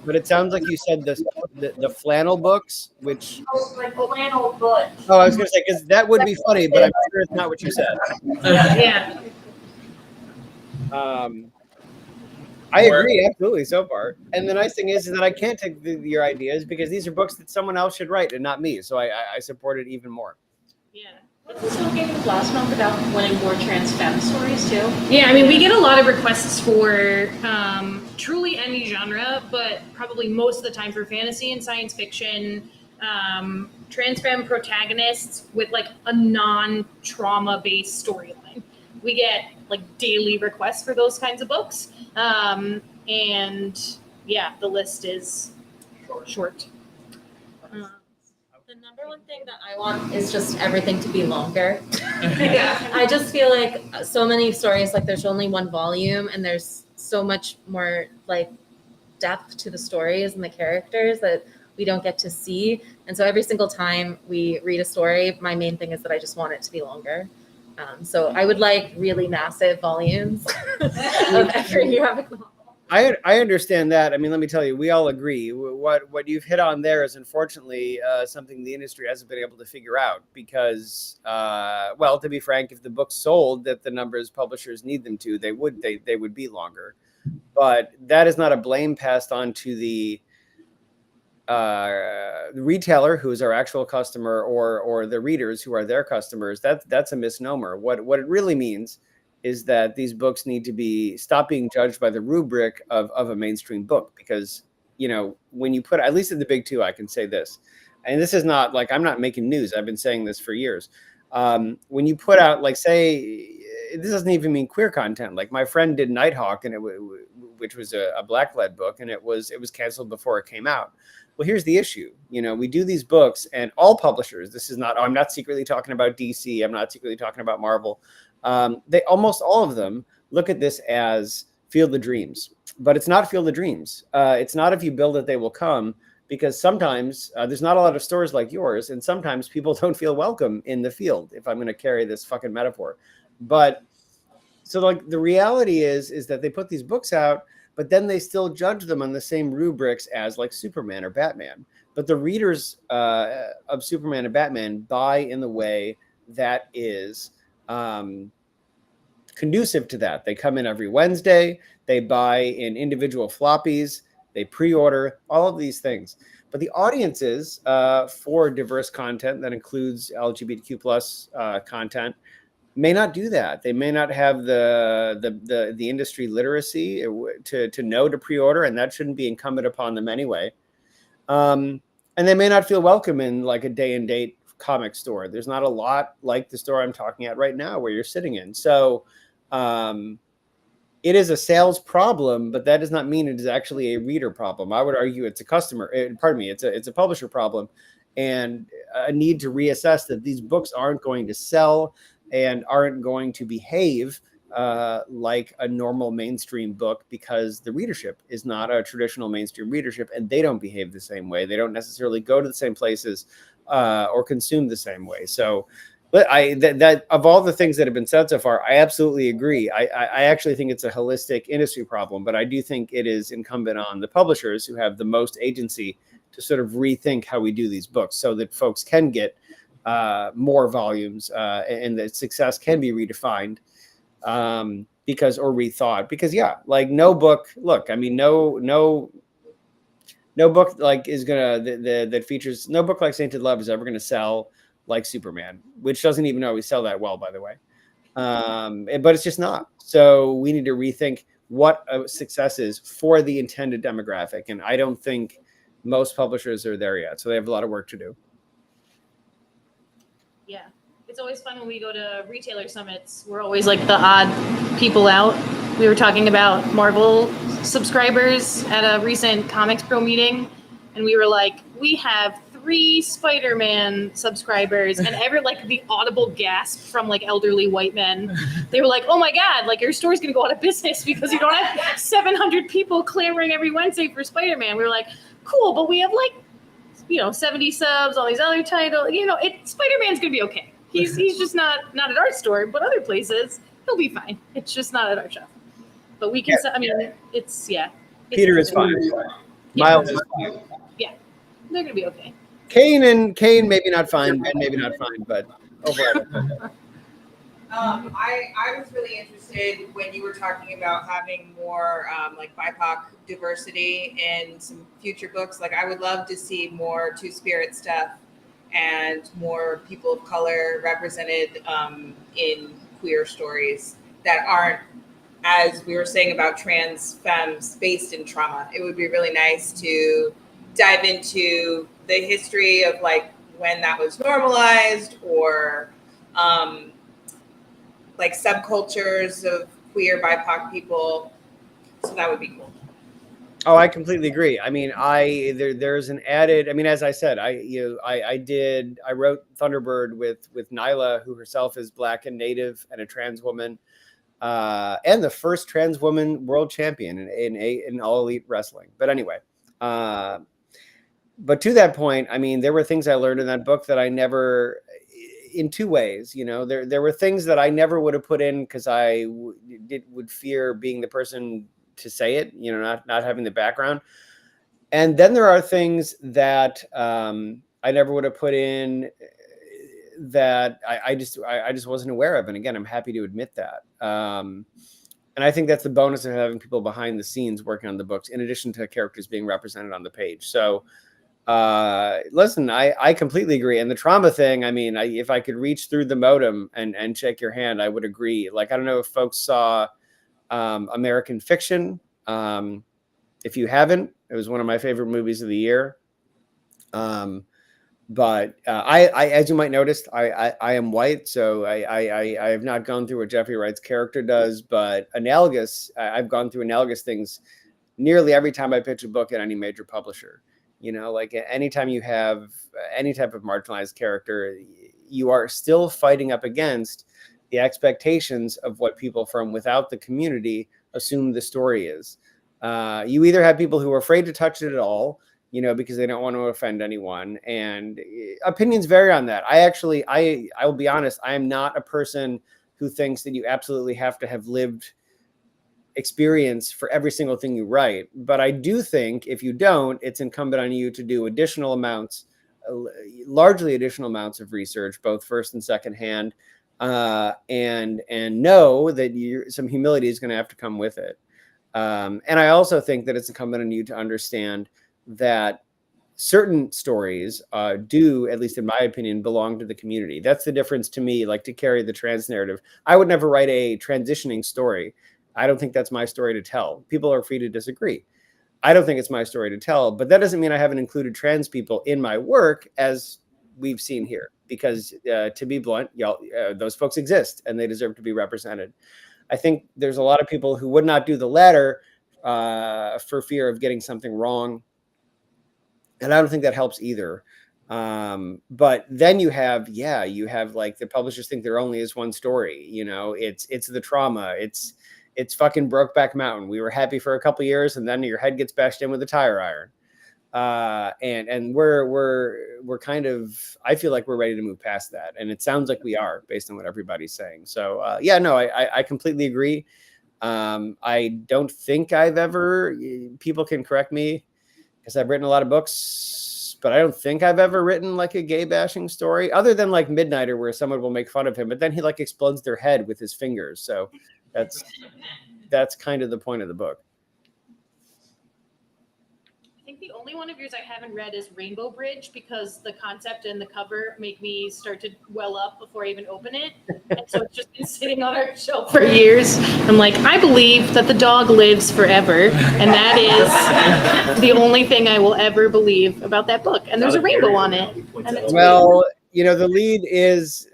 but it sounds like you said the flannel books, which. Oh, like flannel bush. Oh, I was going to say, because that would be funny, but I'm sure it's not what you said. Yeah. I agree, absolutely, so far. And the nice thing is that I can't take your ideas because these are books that someone else should write and not me. So I support it even more. Yeah. Wasn't talking last month about wanting more trans femme stories too? Yeah, I mean, we get a lot of requests for truly any genre, but probably most of the time for fantasy and science fiction, trans femme protagonists with like a non-trauma based storyline. We get like daily requests for those kinds of books. And yeah, the list is short. The number one thing that I want is just everything to be longer. Yeah. I just feel like so many stories, like there's only one volume and there's so much more like depth to the stories and the characters that we don't get to see. And so every single time we read a story, my main thing is that I just want it to be longer. So I would like really massive volumes of every graphic novel. I understand that. I mean, let me tell you, we all agree. What you've hit on there is unfortunately something the industry hasn't been able to figure out because, well, to be frank, if the books sold at the numbers publishers need them to, they would be longer. But that is not a blame passed on to the retailer, who is our actual customer, or the readers who are their customers. That's a misnomer. What it really means is that these books need to stop being judged by the rubric of a mainstream book, because, you know, when you put, at least in the big two, I can say this, and this is not like, I'm not making news. I've been saying this for years. When you put out, like, say, this doesn't even mean queer content. Like my friend did Nighthawk, and which was a black-led book, and it was canceled before it came out. Well, here's the issue. You know, we do these books, and all publishers, this is not, I'm not secretly talking about DC. I'm not secretly talking about Marvel. They almost all of them look at this as Field of Dreams, but it's not Field of Dreams. It's not if you build it, they will come, because sometimes there's not a lot of stores like yours, and sometimes people don't feel welcome in the field, if I'm going to carry this fucking metaphor. But so like the reality is that they put these books out, but then they still judge them on the same rubrics as like Superman or Batman. But the readers of Superman and Batman buy in the way that is conducive to that. They come in every Wednesday, they buy in individual floppies, they pre-order, all of these things. But the audiences for diverse content that includes LGBTQ plus content may not do that. They may not have the industry literacy to know to pre-order, and that shouldn't be incumbent upon them anyway. And they may not feel welcome in like a day and date comic store. There's not a lot like the store I'm talking at right now where you're sitting in. So it is a sales problem, but that does not mean it is actually a reader problem. I would argue it's a customer, it's a publisher problem, and a need to reassess that these books aren't going to sell and aren't going to behave like a normal mainstream book, because the readership is not a traditional mainstream readership, and they don't behave the same way. They don't necessarily go to the same places or consume the same way. So that of all the things that have been said so far, I absolutely agree. I actually think it's a holistic industry problem, but I do think it is incumbent on the publishers, who have the most agency, to sort of rethink how we do these books so that folks can get more volumes and the success can be redefined or rethought. Because yeah, like no book, look, I mean, no book like is gonna that features, no book like Sainted Love is ever gonna sell like Superman, which doesn't even always sell that well, by the way. But it's just not. So we need to rethink what a success is for the intended demographic, and I don't think most publishers are there yet. So they have a lot of work to do. Yeah, it's always fun when we go to retailer summits. We're always like the odd people out. We were talking about Marvel subscribers at a recent Comics Pro meeting, and we were like, we have 3 Spider-Man subscribers, and ever like the audible gasp from like elderly white men. They were like, "Oh my God, like your store's gonna go out of business because you don't have 700 people clamoring every Wednesday for Spider-Man." We were like, "Cool, but we have like, 70 subs, all these other titles. Spider-Man's gonna be okay. He's just not at our store, but other places he'll be fine. It's just not at our shop. But we can. I mean, it's Peter is fine. Miles is fine. They're gonna be okay. Kane maybe not fine, Ben maybe not fine, but overall. I was really interested when you were talking about having more like BIPOC diversity in some future books. Like I would love to see more Two-Spirit stuff and more people of color represented in queer stories that aren't, as we were saying about trans femmes based in trauma. It would be really nice to dive into the history of like when that was normalized, or like subcultures of queer BIPOC people. So that would be cool. Oh, I completely agree. I mean, there's an added. I mean, as I said, I wrote Thunderbird with Nyla, who herself is Black and Native and a trans woman, and the first trans woman world champion in all elite wrestling. But anyway, but to that point, I mean, there were things I learned in that book that I never, in two ways, there were things that I never would have put in because I would fear being the person to say it, not having the background. And then there are things that I never would have put in that I just wasn't aware of. And again, I'm happy to admit that. And I think that's the bonus of having people behind the scenes working on the books, in addition to characters being represented on the page. So listen, I completely agree. And the trauma thing, I mean, if I could reach through the modem and shake your hand, I would agree. Like, I don't know if folks saw American Fiction. If you haven't, it was one of my favorite movies of the year. But I, as you might notice, I am white, so I have not gone through what Jeffrey Wright's character does, but I've gone through analogous things nearly every time I pitch a book at any major publisher. Like anytime you have any type of marginalized character, you are still fighting up against the expectations of what people from without the community assume the story is. You either have people who are afraid to touch it at all, because they don't want to offend anyone, and opinions vary on that. I will be honest, I am not a person who thinks that you absolutely have to have lived experience for every single thing you write. But I do think if you don't, it's incumbent on you to do largely additional amounts of research, both first and second hand, and know that some humility is going to have to come with it. And I also think that it's incumbent on you to understand that certain stories do, at least in my opinion, belong to the community. That's the difference to me, like to carry the trans narrative. I would never write a transitioning story. I don't think that's my story to tell. People are free to disagree. I don't think it's my story to tell, but that doesn't mean I haven't included trans people in my work, as we've seen here, because to be blunt, those folks exist and they deserve to be represented. I think there's a lot of people who would not do the latter for fear of getting something wrong. And I don't think that helps either. But then you have like the publishers think there only is one story. It's the trauma. It's fucking Brokeback Mountain. We were happy for a couple years, and then your head gets bashed in with a tire iron. And we're kind of, I feel like we're ready to move past that, and it sounds like we are based on what everybody's saying. So I completely agree. I don't think I've ever, people can correct me because I've written a lot of books, but I don't think I've ever written like a gay bashing story, other than like Midnighter, where someone will make fun of him, but then he like explodes their head with his fingers. So that's kind of the point of the book. I think the only one of yours I haven't read is Rainbow Bridge, because the concept and the cover make me start to well up before I even open it. And so it's just been sitting on our shelf for years. I'm like, I believe that the dog lives forever. And that is the only thing I will ever believe about that book. And there's a rainbow on it. And it's well, the lead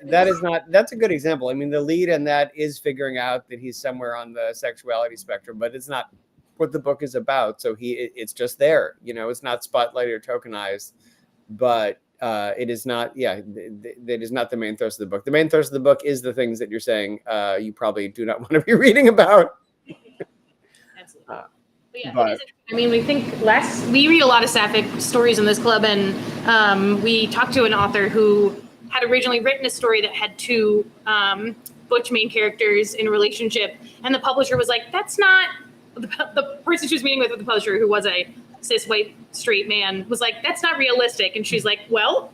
that's a good example. I mean, the lead in that is figuring out that he's somewhere on the sexuality spectrum, but it's not what the book is about. So it's just there, it's not spotlighted or tokenized. but it is not. Yeah, that is not the main thrust of the book. The main thrust of the book is the things that you're saying you probably do not want to be reading about. Absolutely. But yeah, but- it is interesting. I mean, we read a lot of sapphic stories in this club, and we talked to an author who had originally written a story that had two butch main characters in a relationship, and the publisher was like, "That's not." The person she was meeting with the publisher, who was a cis white straight man, was like, "That's not realistic," and she's like, "Well,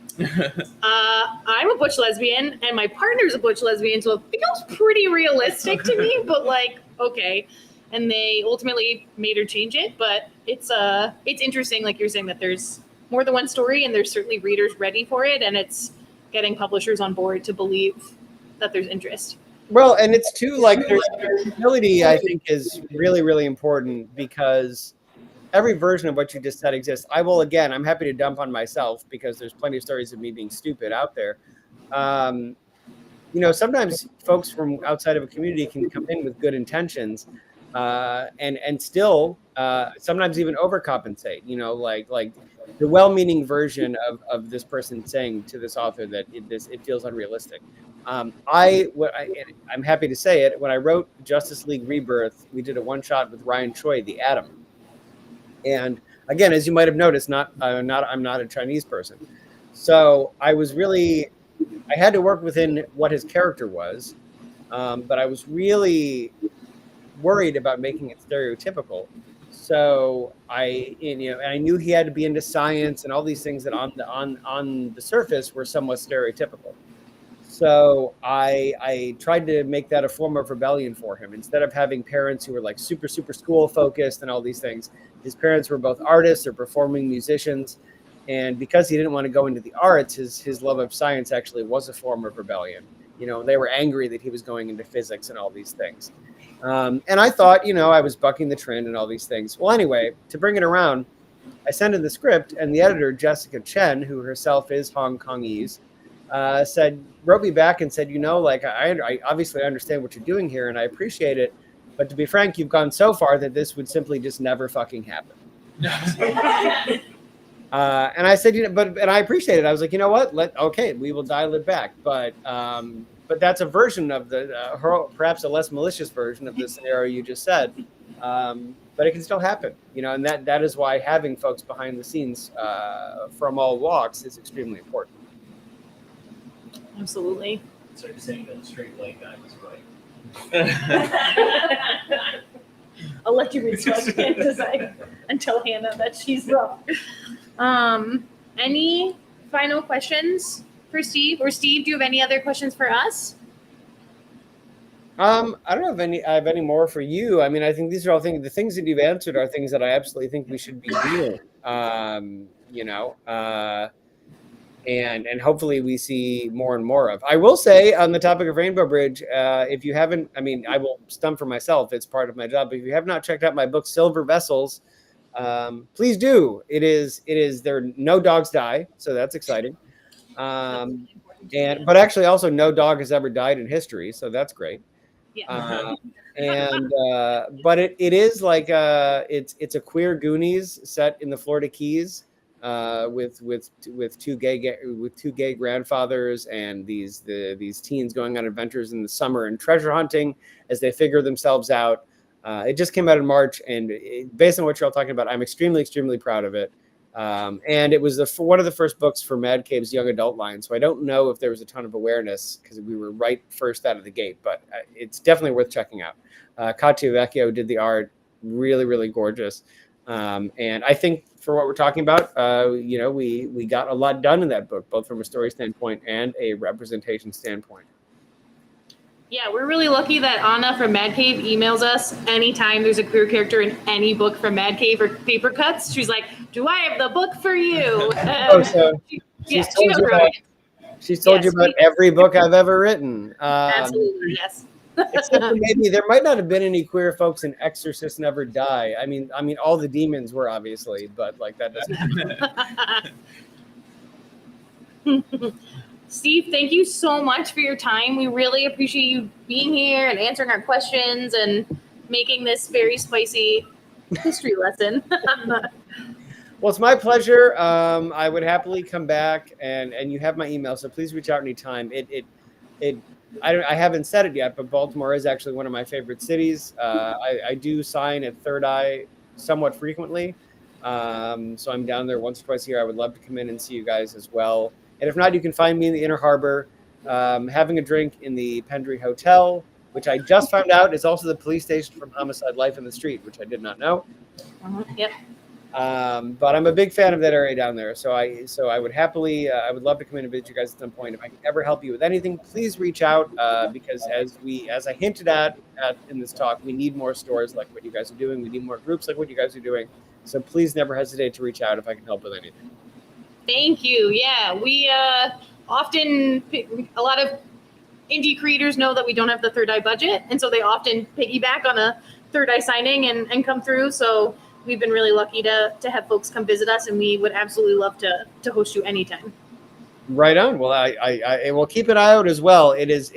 I'm a butch lesbian, and my partner's a butch lesbian, so it feels pretty realistic to me." But like, okay. And they ultimately made her change it, but it's interesting, like you're saying, that there's more than one story, and there's certainly readers ready for it, and it's getting publishers on board to believe that there's interest. Well, and it's too like there's versatility, I think, is really, really important, because every version of what you just said exists. I'm happy to dump on myself because there's plenty of stories of me being stupid out there. Sometimes folks from outside of a community can come in with good intentions, and still sometimes even overcompensate. Like the well-meaning version of this person saying to this author that it feels unrealistic. I'm happy to say it. When I wrote Justice League Rebirth, we did a one-shot with Ryan Choi, the Atom. And again, as you might have noticed, I'm not a Chinese person, so I had to work within what his character was, but I was really worried about making it stereotypical. So I knew he had to be into science and all these things that on the surface were somewhat stereotypical. So I tried to make that a form of rebellion for him. Instead of having parents who were like super, super school focused and all these things, his parents were both artists or performing musicians. And because he didn't want to go into the arts, his love of science actually was a form of rebellion. They were angry that he was going into physics and all these things. And I thought, I was bucking the trend and all these things. Well, anyway, to bring it around, I sent in the script, and the editor, Jessica Chen, who herself is Hong Kongese, wrote me back and said, I obviously understand what you're doing here, and I appreciate it. But to be frank, you've gone so far that this would simply just never fucking happen. And I said, and I appreciate it. I was like, you know what? We will dial it back. But that's a version of perhaps a less malicious version of the scenario you just said. But it can still happen, and that is why having folks behind the scenes from all walks is extremely important. Absolutely. So you're saying that the straight white guy was right. I'll let you respond and tell Hannah that she's wrong. Any final questions for Steve? Or Steve, do you have any other questions for us? I don't know if I have any more for you. I mean, I think these are all things. The things that you've answered are things that I absolutely think we should be doing. And hopefully we see more and more of. I will say on the topic of Rainbow Bridge, if you haven't, I will stump for myself. It's part of my job. But if you have not checked out my book, Silver Vessels, please do. It is there. No dogs die, so that's exciting. But actually, also no dog has ever died in history, so that's great. Yeah. But it is like it's a queer Goonies set in the Florida Keys. With two gay grandfathers and these teens going on adventures in the summer and treasure hunting as they figure themselves out. It just came out in March, and based on what you're all talking about, I'm extremely, extremely proud of it. And it was one of the first books for Mad Cave's young adult line, so I don't know if there was a ton of awareness because we were right first out of the gate, but it's definitely worth checking out. Katya Vecchio did the art, really, really gorgeous. And I think for what we're talking about, we got a lot done in that book, both from a story standpoint and a representation standpoint. Yeah, we're really lucky that Anna from Mad Cave emails us anytime there's a queer character in any book from Mad Cave or Paper Cuts. She's like, "Do I have the book for you?" She's told you about every book I've ever written. Absolutely, yes. Except for maybe there might not have been any queer folks in Exorcist Never Die. I mean, all the demons were obviously, but like that doesn't. Steve, thank you so much for your time. We really appreciate you being here and answering our questions and making this very spicy history lesson. Well, it's my pleasure. I would happily come back, and you have my email, so please reach out anytime. I haven't said it yet, but Baltimore is actually one of my favorite cities. I do sign at Third Eye somewhat frequently, so I'm down there once or twice a year. I would love to come in and see you guys as well. And if not, you can find me in the Inner Harbor, having a drink in the Pendry Hotel, which I just found out is also the police station from Homicide: Life in the Street, which I did not know. Yep. But I'm a big fan of that area down there. So I would happily, I would love to come in and visit you guys at some point. If I can ever help you with anything, please reach out, because as I hinted at in this talk, we need more stores like what you guys are doing. We need more groups like what you guys are doing. So please never hesitate to reach out if I can help with anything. Thank you. Yeah, we often, a lot of indie creators know that we don't have the Third Eye budget, and so they often piggyback on a Third Eye signing and come through. So we've been really lucky to have folks come visit us, and we would absolutely love to host you anytime. Right on. Well, I will keep an eye out as well. It is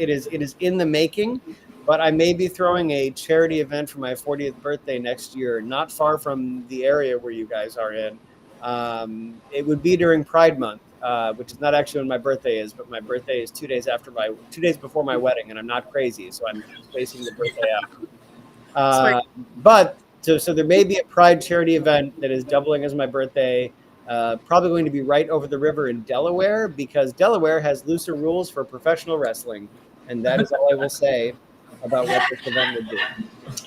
in the making, but I may be throwing a charity event for my 40th birthday next year, not far from the area where you guys are in. It would be during Pride Month, which is not actually when my birthday is, but my birthday is 2 days before my wedding, and I'm not crazy, so I'm spacing the birthday out. But so there may be a Pride charity event that is doubling as my birthday. Probably going to be right over the river in Delaware, because Delaware has looser rules for professional wrestling, and that is all I will say about what this event would be.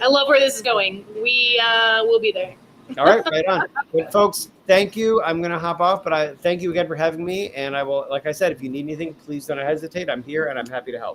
I love where this is going. We will be there. All right, right on. But folks, thank you. I'm going to hop off, but I thank you again for having me. And I will, like I said, if you need anything, please don't hesitate. I'm here and I'm happy to help.